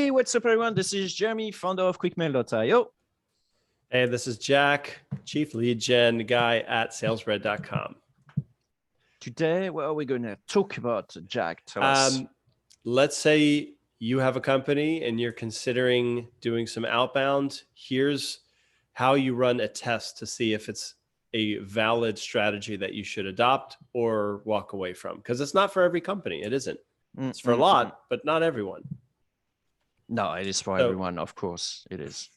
Hey, what's up, everyone? This is Jeremy, founder of QuickMail.io. Hey, this is Jack, Chief Lead Gen guy at Salesbreadcom. Today, what are we going to talk about, Jack? Tell us. Let's say you have a company and you're considering doing some outbound. Here's how you run a test to see if it's a valid strategy that you should adopt or walk away from. Because it's not for every company. It isn't. It's for a lot, but not everyone. No, it is for everyone. Of course, it is.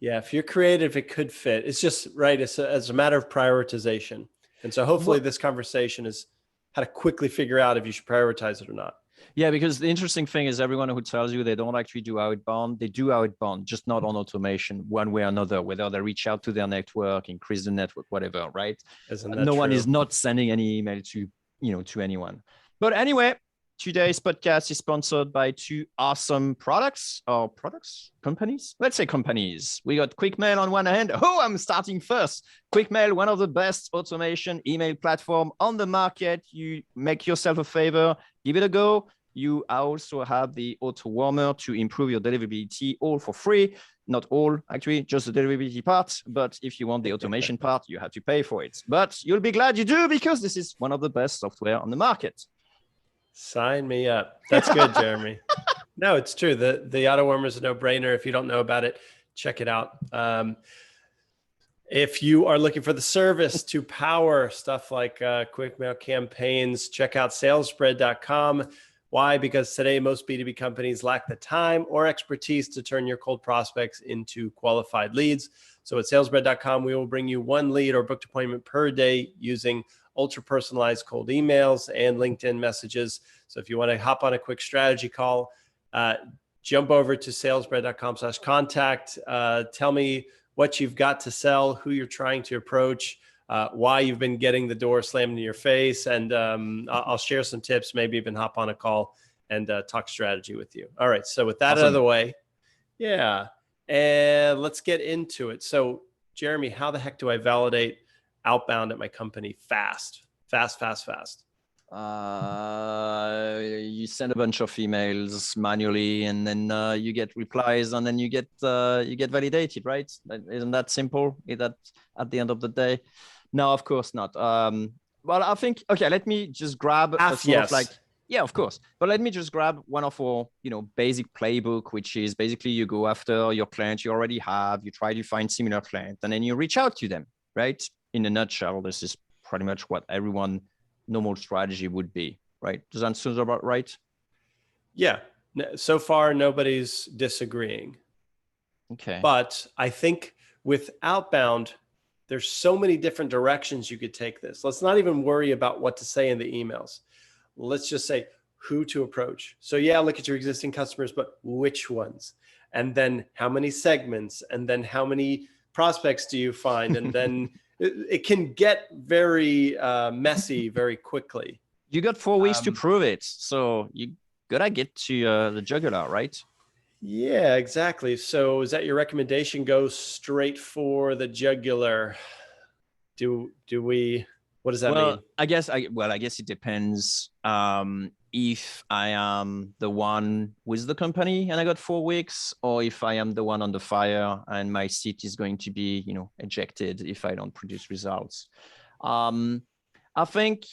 Yeah, if you're creative, it could fit. It's just right. It's a matter of prioritization. And so hopefully this conversation is how to quickly figure out if you should prioritize it or not. Yeah, because the interesting thing is everyone who tells you they don't actually do outbound, they do outbound, just not on automation one way or another, whether they reach out to their network, increase the network, whatever, right? No one is not sending any email to, to anyone. But anyway, today's podcast is sponsored by two awesome companies. Let's say companies. We got QuickMail on one hand. Oh, I'm starting first. QuickMail, one of the best automation email platform on the market. You make yourself a favor, give it a go. You also have the auto warmer to improve your deliverability, all for free. Not all, actually, just the deliverability part. But if you want the automation part, you have to pay for it. But you'll be glad you do, because this is one of the best software on the market. Sign me up. That's good, Jeremy. No, it's true. The auto warmer is a no-brainer. If you don't know about it, check it out. If you are looking for the service to power stuff like QuickMail campaigns, check out Salesbread.com. Why? Because today most B2B companies lack the time or expertise to turn your cold prospects into qualified leads. So at Salesbread.com, we will bring you one lead or booked appointment per day using ultra personalized cold emails and LinkedIn messages. So if you want to hop on a quick strategy call, jump over to salesbread.com/contact. Tell me what you've got to sell, who you're trying to approach, why you've been getting the door slammed in your face. And I'll share some tips, maybe even hop on a call and talk strategy with you. All right. So with that out of the way, yeah. And let's get into it. So Jeremy, how the heck do I validate outbound at my company fast? You send a bunch of emails manually, and then you get replies, and then you get validated, right? Isn't that simple? Is that at the end of the day? No, of course not. Well, I think, okay, let me just grab yeah, of course. But let me just grab one of our, basic playbook, which is basically you go after your clients you already have, you try to find similar clients, and then you reach out to them, right? In a nutshell, this is pretty much what everyone normal strategy would be, right? Does that sound about right? Yeah. So far, nobody's disagreeing. Okay. But I think with outbound, there's so many different directions you could take this. Let's not even worry about what to say in the emails. Let's just say who to approach. So yeah, look at your existing customers, but which ones? And then how many segments? And then how many prospects do you find? And then it can get very messy very quickly. You got 4 weeks to prove it. So you gotta get to the jugular, right? Yeah, exactly. So is that your recommendation? Go straight for the jugular. Do we, what does that mean? I guess it depends. If I am the one with the company and I got 4 weeks, or if I am the one on the fire and my seat is going to be, ejected if I don't produce results. I think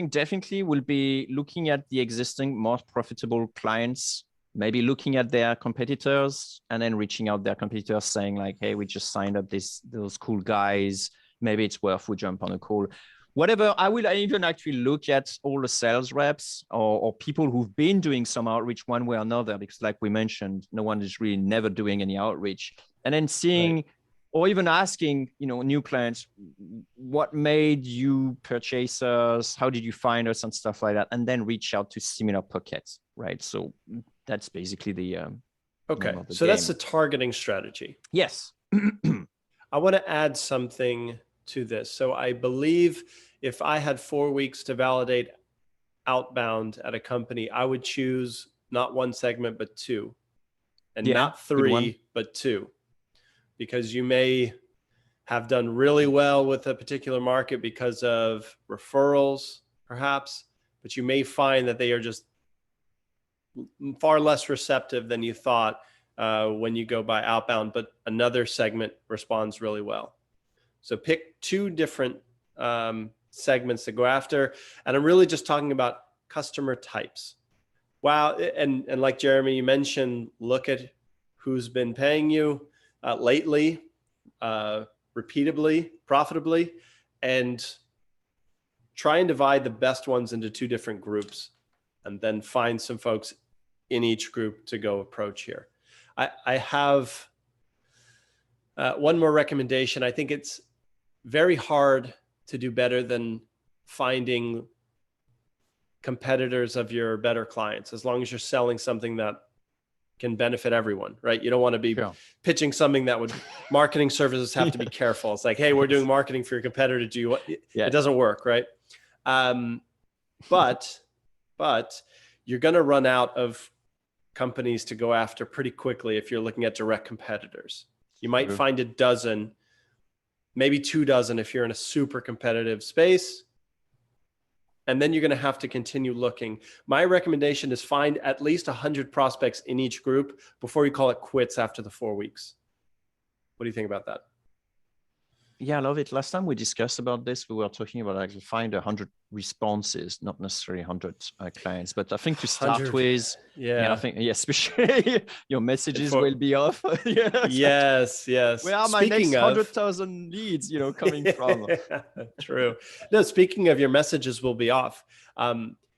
definitely we'll be looking at the existing most profitable clients, maybe looking at their competitors and then reaching out their competitors saying like, hey, we just signed up those cool guys. Maybe it's worth we jump on a call. Whatever, I will even actually look at all the sales reps or people who've been doing some outreach one way or another, because like we mentioned, no one is really never doing any outreach. And then seeing, or even asking, new clients, what made you purchase us? How did you find us and stuff like that? And then reach out to similar pockets, right? So that's basically the okay. So that's the targeting strategy. Yes. I want to add something to this. So I believe if I had 4 weeks to validate outbound at a company, I would choose not one segment, but two, and not 3, but 2, because you may have done really well with a particular market because of referrals, perhaps, but you may find that they are just far less receptive than you thought when you go by outbound, but another segment responds really well. So pick 2 different segments to go after. And I'm really just talking about customer types. Wow. And like Jeremy, you mentioned, look at who's been paying you lately, repeatably, profitably, and try and divide the best ones into 2 different groups, and then find some folks in each group to go approach here. I have one more recommendation. I think it's very hard to do better than finding competitors of your better clients, as long as you're selling something that can benefit everyone, right? You don't want to be pitching something that would, marketing services have to be careful. It's like, hey, we're doing marketing for your competitor. Do you, it doesn't work, right? But you're going to run out of companies to go after pretty quickly if you're looking at direct competitors. You might find a dozen, maybe 2 dozen if you're in a super competitive space. And then you're going to have to continue looking. My recommendation is find at least 100 prospects in each group before you call it quits after the 4 weeks. What do you think about that? Yeah, I love it. Last time we discussed about this, we were talking about actually find 100 responses, not necessarily 100 clients. But I think to start with, I think, especially your messages will be off. Yes. Where are my next 100,000 leads, coming from? True. No, speaking of, your messages will be off.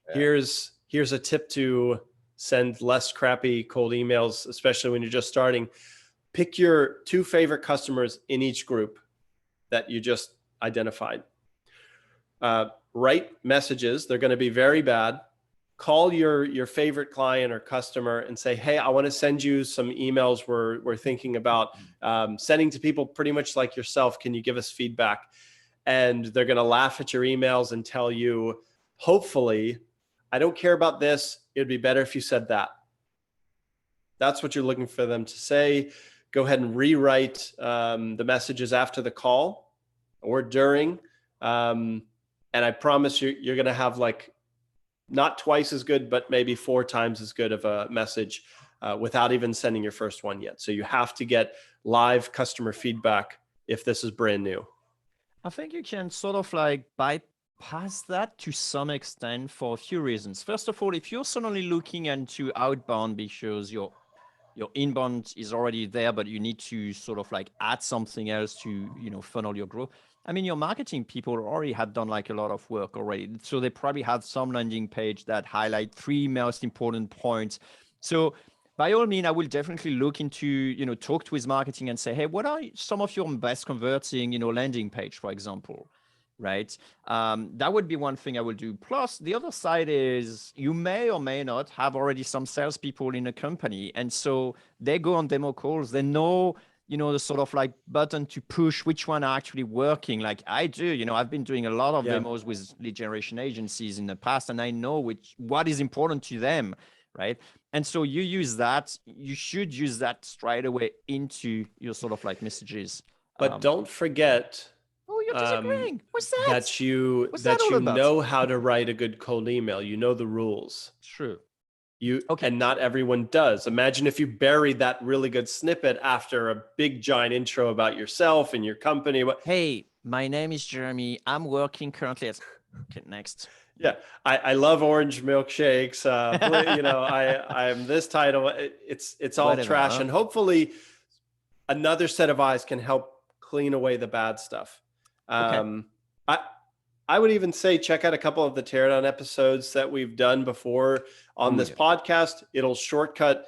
Here's a tip to send less crappy cold emails, especially when you're just starting. Pick your 2 favorite customers in each group that you just identified. Write messages. They're going to be very bad. Call your favorite client or customer and say, hey, I want to send you some emails we're thinking about sending to people pretty much like yourself. Can you give us feedback? And they're going to laugh at your emails and tell you, hopefully, I don't care about this. It'd be better if you said that. That's what you're looking for them to say. Go ahead and rewrite the messages after the call or during. And I promise you're going to have like not twice as good, but maybe 4 times as good of a message without even sending your first one yet. So you have to get live customer feedback if this is brand new. I think you can sort of like bypass that to some extent for a few reasons. First of all, if you're suddenly looking into outbound because your inbound is already there, but you need to sort of like add something else to, funnel your growth. I mean, your marketing people already had done like a lot of work already. So they probably had some landing page that highlight 3 most important points. So by all means, I will definitely look into, talk to his marketing and say, hey, what are some of your best converting, landing page, for example? Right? That would be one thing I will do. Plus, the other side is you may or may not have already some salespeople in a company. And so they go on demo calls. They know, the sort of like button to push, which one are actually working. Like I do, I've been doing a lot of demos with lead generation agencies in the past, and I know what is important to them. Right. And so you should use that straight away into your sort of like messages. But don't forget, you're disagreeing. What's that? That you know how to write a good cold email. You know the rules. True. And not everyone does. Imagine if you buried that really good snippet after a big giant intro about yourself and your company. Hey, my name is Jeremy. I'm working currently at... Okay, next. Yeah, I love orange milkshakes. I'm this title. It's all trash. And hopefully another set of eyes can help clean away the bad stuff. I would even say check out a couple of the teardown episodes that we've done before on this podcast. It'll shortcut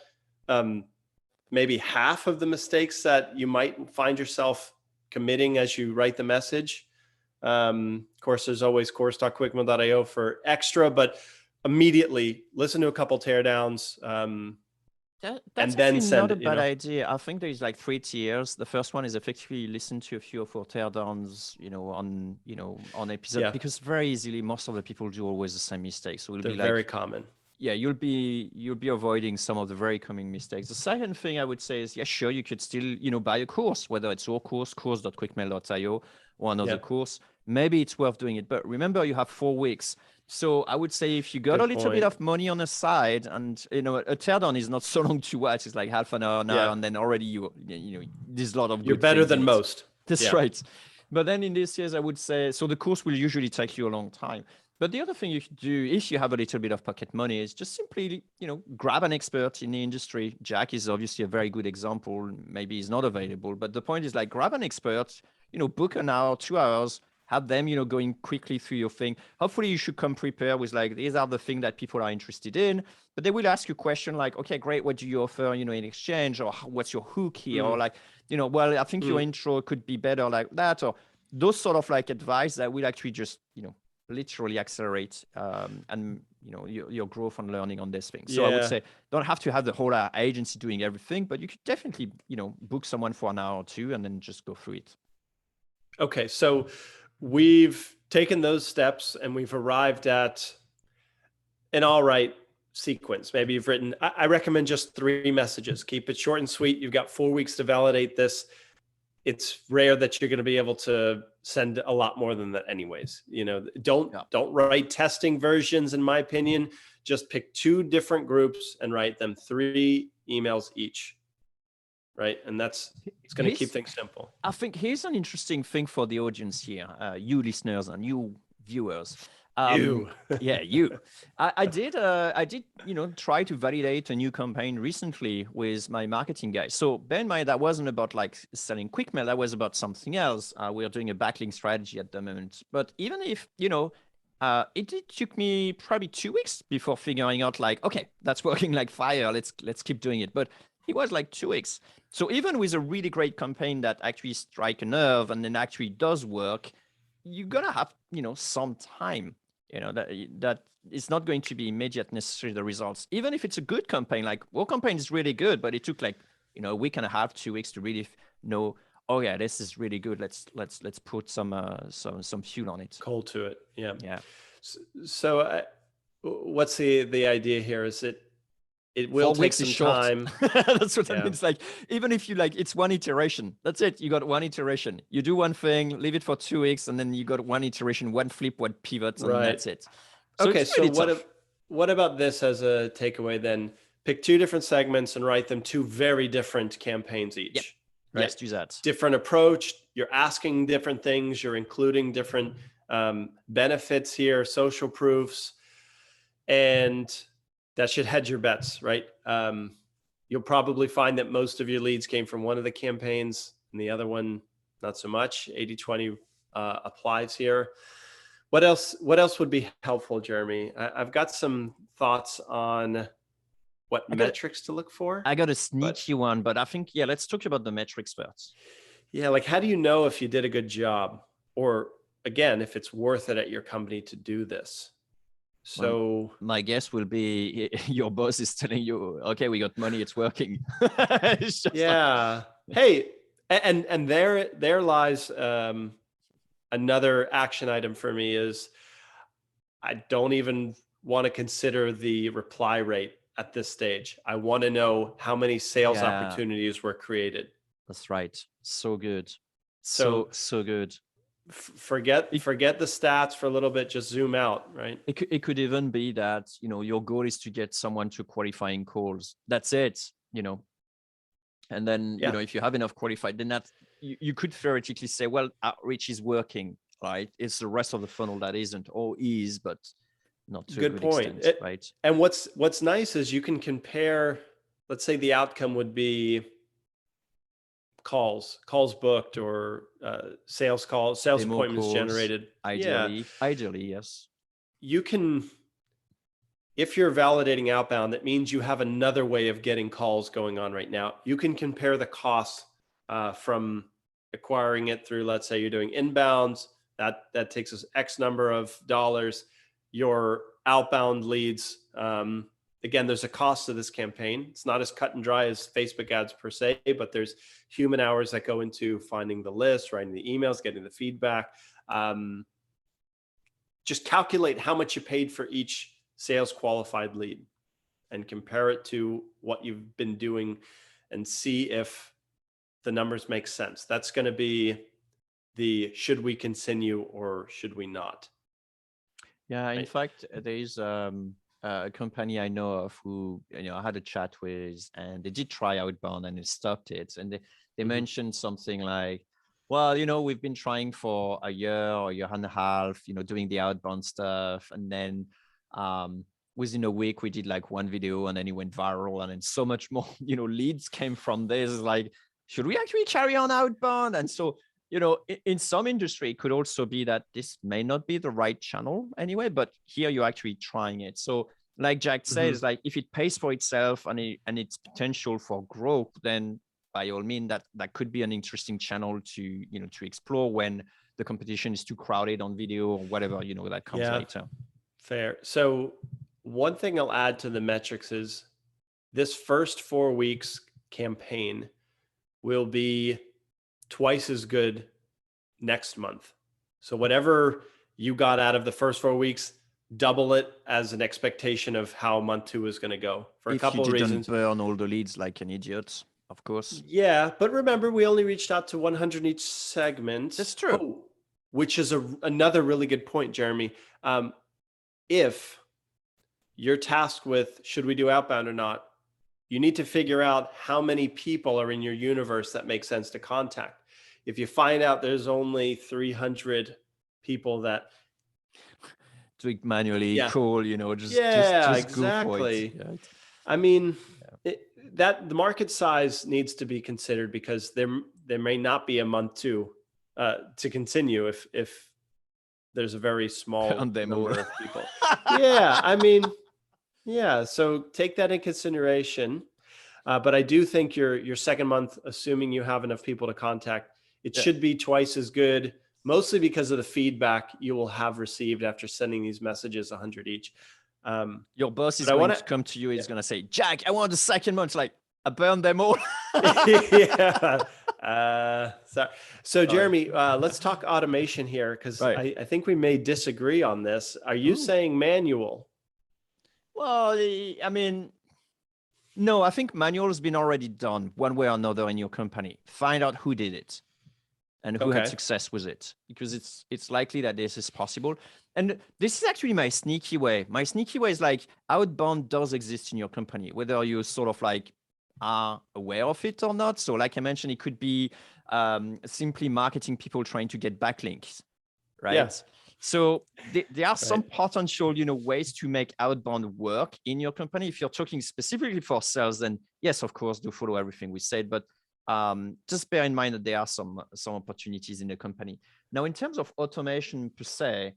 maybe half of the mistakes that you might find yourself committing as you write the message. Of course, there's always course.quickmail.io for extra, but immediately listen to a couple teardowns. That's actually not a bad idea. I think there's like 3 tiers. The first one is effectively listen to a few of our teardowns, on episode, because very easily most of the people do always the same mistakes. So they're very common. Yeah, you'll be avoiding some of the very common mistakes. The second thing I would say is, sure, you could still, buy a course, whether it's our course.quickmail.io or another course. Maybe it's worth doing it. But remember, you have 4 weeks. So I would say if you got a Good little bit point. of money on the side, and a teardown is not so long to watch. It's like half an hour now, Yeah. and then already there's a lot of You're good better things in than it. most. That's Yeah. right. But then in this case, I would say, so the course will usually take you a long time. But the other thing you should do, if you have a little bit of pocket money, is just simply, grab an expert in the industry. Jack is obviously a very good example. Maybe he's not available, but the point is like grab an expert, book an hour, 2 hours, have them, going quickly through your thing. Hopefully you should come prepared with like, these are the things that people are interested in, but they will ask you a question like, okay, great. What do you offer, in exchange, or what's your hook here? Or like, well, I think your intro could be better like that, or those sort of like advice that will actually just, literally accelerate and your growth and learning on this thing. So I would Yeah. say don't have to have the whole agency doing everything, but you could definitely, book someone for an hour or two and then just go through it. Okay. So we've taken those steps and we've arrived at an all right sequence. Maybe you've written, I recommend just 3 messages. Keep it short and sweet. You've got 4 weeks to validate this. It's rare that you're going to be able to send a lot more than that anyways. Don't write testing versions, in my opinion. Just pick 2 different groups and write them 3 emails each. Right. And it's going to keep things simple. I think here's an interesting thing for the audience here, you listeners and you viewers. You. Yeah, you. I did, try to validate a new campaign recently with my marketing guys. So bear in mind, that wasn't about like selling quick mail. That was about something else. We're doing a backlink strategy at the moment. But even if, it took me probably 2 weeks before figuring out like, okay, that's working like fire. Let's keep doing it. But it was like 2 weeks. So even with a really great campaign that actually strike a nerve and then actually does work, you're gonna have, some time. That it's not going to be immediate necessarily the results. Even if it's a good campaign, like our campaign is really good, but it took like, a week and a half, 2 weeks to really know, oh yeah, this is really good. Let's put some fuel on it. Coal to it. Yeah. Yeah. So what's the idea here? Is it will 4 take weeks some is short. time. That's what that means. Like, even if you like, it's one iteration. That's it. You got one iteration. You do one thing, leave it for 2 weeks, and then you got one iteration, one flip, one pivot, and that's it. So okay. it's really So tough. what about this as a takeaway then? Pick 2 different segments and write them 2 very different campaigns each. Yep. Right? Yes, do that. Different approach. You're asking different things. You're including different benefits here, social proofs, and that should hedge your bets, right? You'll probably find that most of your leads came from one of the campaigns and the other one, not so much. 80-20 applies here. What else would be helpful, Jeremy? I've got some thoughts on what metrics to look for. I got a sneaky one, but I think, let's talk about the metrics first. Yeah, like how do you know if you did a good job? Or again, if it's worth it at your company to do this? So my guess will be your boss is telling you, okay, we got money, it's working. It's just hey, and there lies another action item for me is I don't even want to consider the reply rate at this stage. I want to know how many sales opportunities were created. That's right. So good. So good. Forget the stats for a little bit, just zoom out, right? It could even be that, your goal is to get someone to qualifying calls. That's it, and then, if you have enough qualified, then that you could theoretically say, well, outreach is working, right? It's the rest of the funnel that isn't, or is, but not to a good point. extent, right? And what's nice is you can compare, let's say the outcome would be calls booked or sales Demo appointments calls, generated. Ideally, yes. You can, if you're validating outbound, that means you have another way of getting calls going on right now. You can compare the costs from acquiring it through, let's say you're doing inbounds, that takes us X number of dollars. Your outbound leads, again, there's a cost to this campaign. It's not as cut and dry as Facebook ads per se, but there's human hours that go into finding the list, writing the emails, getting the feedback. Just calculate how much you paid for each sales qualified lead and compare it to what you've been doing and see if the numbers make sense. That's going to be the should we continue or should we not? Yeah, in right? fact, there is a company I know of who I had a chat with, and they did try Outbound and they stopped it. And they Mhm. mentioned something like, well, we've been trying for a year or a year and a half, doing the outbound stuff, and then within a week we did like one video, and then it went viral, and then so much more, leads came from this. Like, should we actually carry on outbound? And so in some industry, it could also be that this may not be the right channel anyway, but here you're actually trying it. So like Jack says, like if it pays for itself and its potential for growth, then by all means, that could be an interesting channel to explore when the competition is too crowded on video or whatever, that comes Yeah, later. fair. So one thing I'll add to the metrics is this first 4 weeks campaign will be twice as good next month. So whatever you got out of the first 4 weeks, double it as an expectation of how month 2 is going to go for a If you couple of didn't reasons. burn all the leads like an idiot, of course. Yeah, but remember, we only reached out to 100 each segment. That's true. Oh, which is another really good point, Jeremy. If you're tasked with should we do outbound or not, you need to figure out how many people are in your universe that make sense to contact. If you find out there's only 300 people that tweak manually, call, just go for it. exactly. Yeah. I mean, that the market size needs to be considered because there may not be a month 2 to continue if there's a very small number of people. Yeah, I mean, yeah. So take that in consideration. But I do think your second month, assuming you have enough people to contact, it should be twice as good, mostly because of the feedback you will have received after sending these messages 100 each. Your boss is going to come to you. He's going to say, Jack, I want the second month. Like, I burned them all. Yeah. So Jeremy, let's talk automation here, because I think we may disagree on this. Are you saying manual? Well, I mean, no, I think manual has been already done one way or another in your company. Find out who did it and who had success with it, because it's likely that this is possible. And this is actually my sneaky way. My sneaky way is like outbound does exist in your company, whether you sort of like are aware of it or not. So like I mentioned, it could be simply marketing people trying to get backlinks, right? Yeah. So there are some potential, ways to make outbound work in your company. If you're talking specifically for sales, then yes, of course, do follow everything we said, but just bear in mind that there are some opportunities in the company. Now, in terms of automation per se,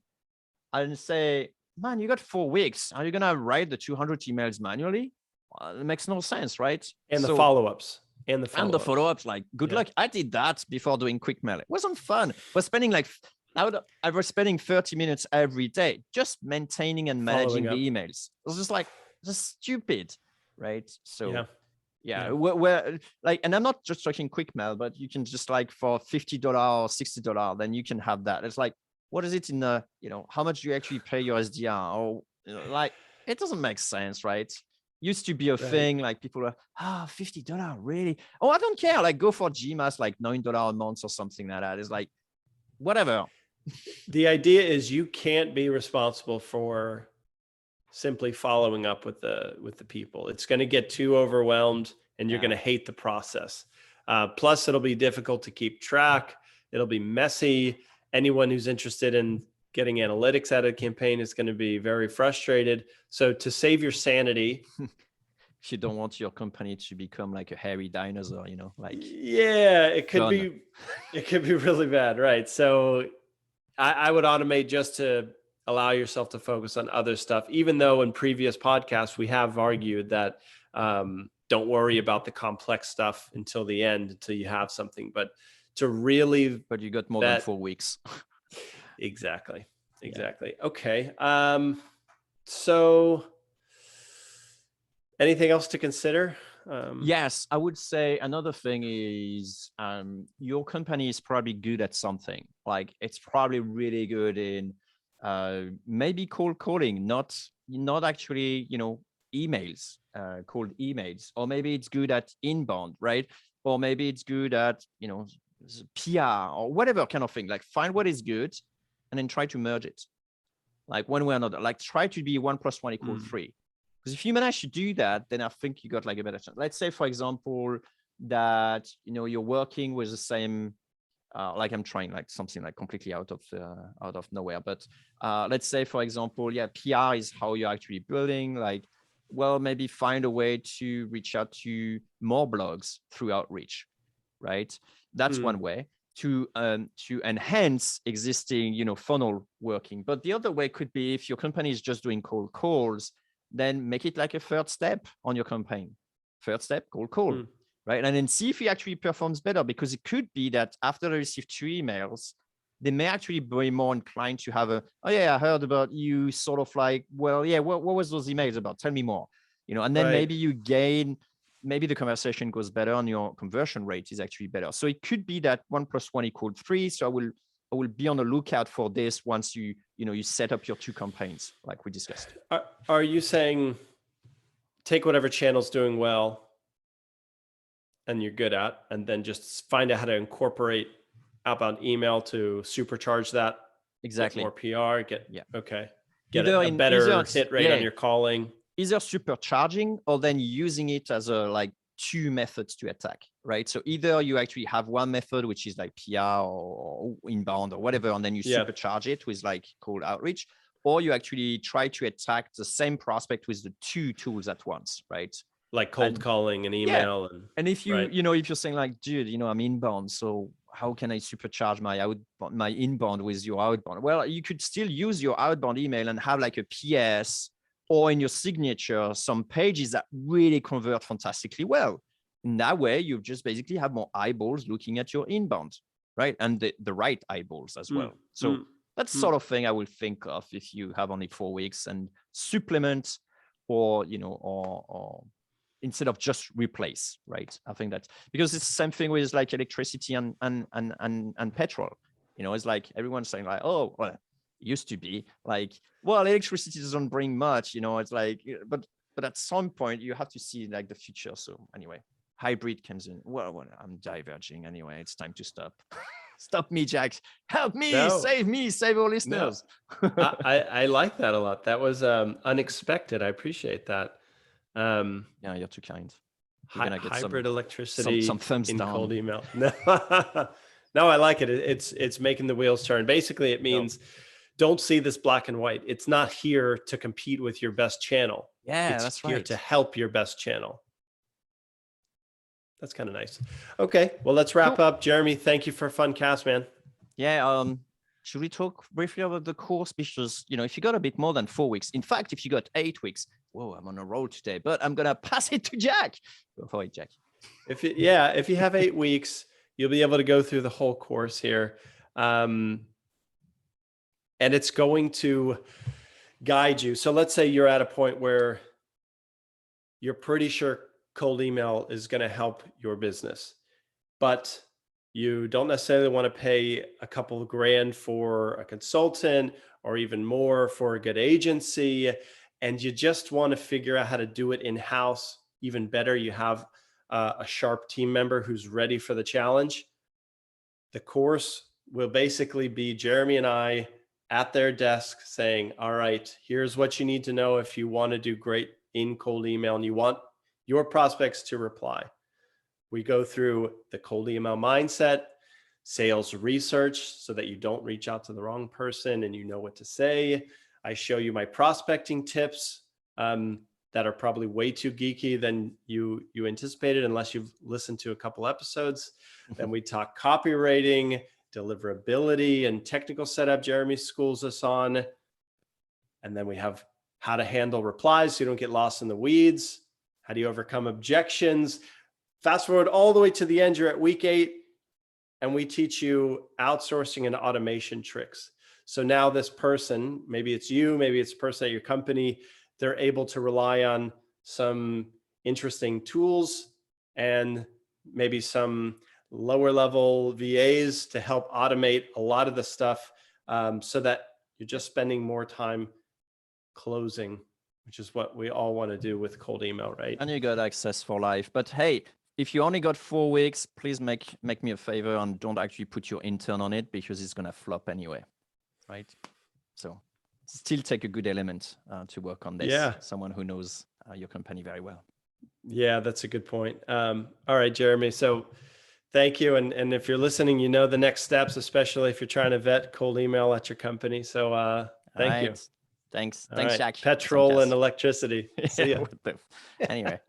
I'd say, man, you got 4 weeks. Are you going to write the 200 emails manually? It makes no sense, right? And the follow-ups. And the follow-ups, like, good luck. I did that before doing quick mail. It wasn't fun. We're spending I was spending 30 minutes every day just maintaining and managing the emails. It was just stupid, right? So yeah. We're like, and I'm not just talking quick mail, but you can just like for $50 or $60, then you can have that. It's like, what is it in the, how much do you actually pay your SDR? Or like, it doesn't make sense, right? Used to be a thing, like people are, $50, really? Oh, I don't care. Like, go for GMAS, like $9 a month or something like that. It's like, whatever. The idea is you can't be responsible for simply following up with the people. It's going to get too overwhelmed, and you're going to hate the process. Plus, it'll be difficult to keep track. It'll be messy. Anyone who's interested in getting analytics out of the campaign is going to be very frustrated. So to save your sanity, if you don't want your company to become like a hairy dinosaur, like it could be really bad, right? So I would automate just to allow yourself to focus on other stuff, even though in previous podcasts we have argued that don't worry about the complex stuff until the end, until you have something. But you got more than 4 weeks. Exactly. Okay. So anything else to consider? Yes, I would say another thing is your company is probably good at something. Like, it's probably really good in maybe cold calling, not actually, emails, cold emails, or maybe it's good at inbound, right? Or maybe it's good at, PR or whatever kind of thing. Like, find what is good and then try to merge it. like one way or another. Like try to be 1 + 1 = 3. Because if you manage to do that, then I think you got like a better chance. Let's say, for example, that you're working with the same. Like I'm trying like something like completely out of nowhere, but let's say, for example, PR is how you're actually building. Like, well, maybe find a way to reach out to more blogs through outreach, right? That's one way to enhance existing funnel working. But the other way could be, if your company is just doing cold calls, then make it like a third step on your campaign. Third step, cold call. Right. And then see if he actually performs better, because it could be that after they receive 2 emails, they may actually be more inclined to have oh yeah, I heard about you, sort of like, well, yeah, what was those emails about? Tell me more, and then maybe you gain, maybe the conversation goes better and your conversion rate is actually better. So it could be that 1 + 1 = 3. So I will be on the lookout for this once you set up your 2 campaigns like we discussed. Are you saying take whatever channel's doing well and you're good at, and then just find out how to incorporate outbound email to supercharge that? Exactly. Get more PR, get either a better hit rate on your calling. Either supercharging or then using it as a like 2 methods to attack, right? So either you actually have one method, which is like PR or inbound or whatever, and then you supercharge it with like cold outreach, or you actually try to attack the same prospect with the 2 tools at once, right? Like cold calling and email. And if you, if you're saying like, dude, I'm inbound, so how can I supercharge my inbound with your outbound? Well, you could still use your outbound email and have like a PS or in your signature, some pages that really convert fantastically well. In that way, you just basically have more eyeballs looking at your inbound, right? And the right eyeballs as well. So that's sort of thing I will think of if you have only 4 weeks, and supplement or instead of just replace, right? I think that's because it's the same thing with like electricity and petrol. It's like everyone's saying like, oh, well, it used to be like, well, electricity doesn't bring much, it's like, but at some point you have to see like the future. So anyway, hybrid comes in. Well, I'm diverging anyway. It's time to stop. Stop me, Jack. Help me, save me, save our listeners. No. I like that a lot. That was unexpected. I appreciate that. Yeah, you're too kind. You're gonna get hybrid electricity, some thumbs in down. cold email. No, I like it. It's making the wheels turn. Basically, it means don't see this black and white. It's not here to compete with your best channel. Yeah, it's here to help your best channel. That's kind of nice. Okay, well, let's wrap up. Jeremy, thank you for a fun cast, man. Yeah. Should we talk briefly about the course? Because, if you got a bit more than 4 weeks, in fact, if you got 8 weeks, whoa, I'm on a roll today, but I'm going to pass it to Jack. Go for it, Jack. If you have 8 weeks, you'll be able to go through the whole course here. And it's going to guide you. So let's say you're at a point where you're pretty sure cold email is going to help your business, but you don't necessarily want to pay a couple of grand for a consultant or even more for a good agency. And you just want to figure out how to do it in-house. Even better, you have a sharp team member who's ready for the challenge. The course will basically be Jeremy and I at their desk saying, all right, here's what you need to know if you want to do great in cold email and you want your prospects to reply. We go through the cold email mindset, sales research so that you don't reach out to the wrong person and you know what to say. I show you my prospecting tips that are probably way too geeky than you anticipated, unless you've listened to a couple episodes. Then we talk copywriting, deliverability, and technical setup Jeremy schools us on. And then we have how to handle replies so you don't get lost in the weeds. How do you overcome objections? Fast forward all the way to the end, you're at week 8, and we teach you outsourcing and automation tricks. So now this person, maybe it's you, maybe it's a person at your company, they're able to rely on some interesting tools and maybe some lower level VAs to help automate a lot of the stuff so that you're just spending more time closing, which is what we all want to do with cold email, right? And you got access for life. But hey, if you only got 4 weeks, please make me a favor and don't actually put your intern on it, because it's going to flop anyway, right? So still take a good element to work on this. Yeah. Someone who knows your company very well. Yeah, that's a good point. All right, Jeremy. So thank you. And if you're listening, you know the next steps, especially if you're trying to vet cold email at your company. So thank you. Thanks. All Thanks, right. Jack. Petrol and electricity. See ya. Anyway.